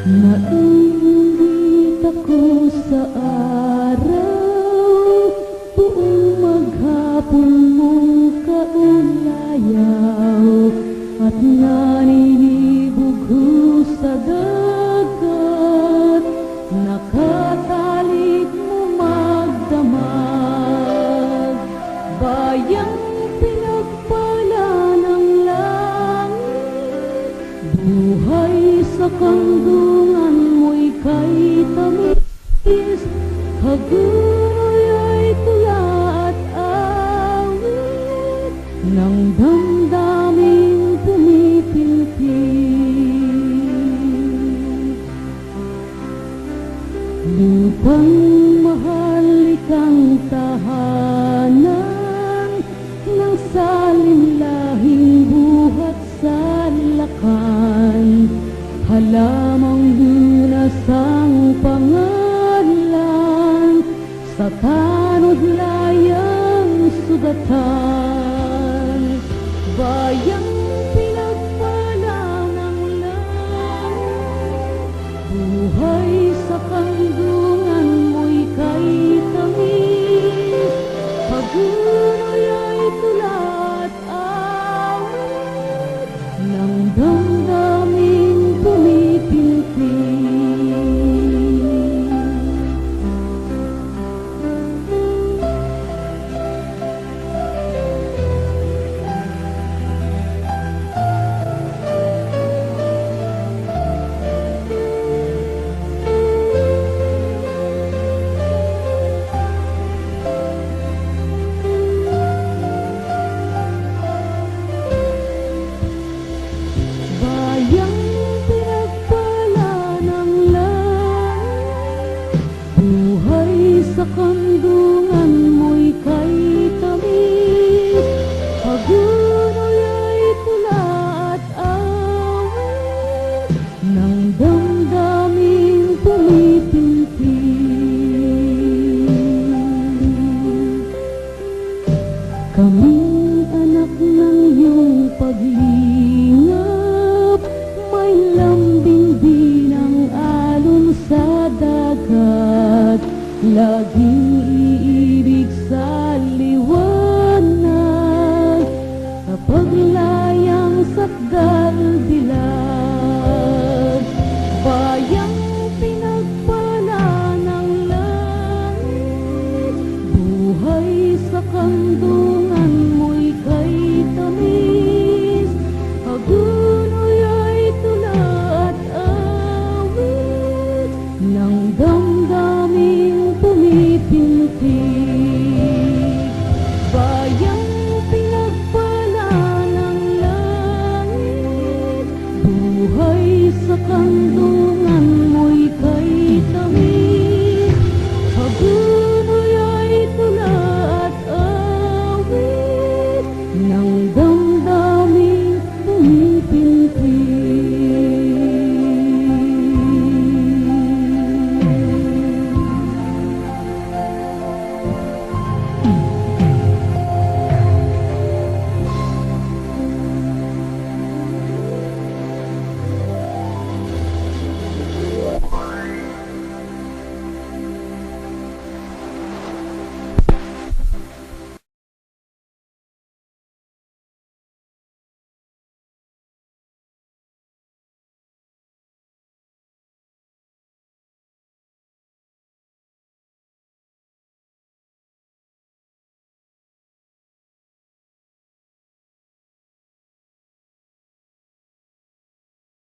Naiinggit ako sa araw, buong maghapon mong kaulayaw, at naninibog sa dagat, nakatalik mo magdamag. Bayang pinagpala ng langit, buhay sa kandungan mo'y kay tamis, hagunoy ay tula at awit ng damdaming pumipilpil. Lupang mahal ikang tahanan ng salinlahing buhat sa lakan, halamang lunas ang pangalan sa tanod layang sugatan. Bayang pinagpala ng langit, buhay sa kandungan mo'y kay tamis, hagunoy ay tula at awit ng damdaming pumipilpil. Bayang pinagpala ng langit, buhay sa kandungan mo'y kay tamis, hagunoy ay tula at awit ng damdaming pumipilpil. Kaming anak ng iyong paglingap, may lambing din ang alon sa dagat, laging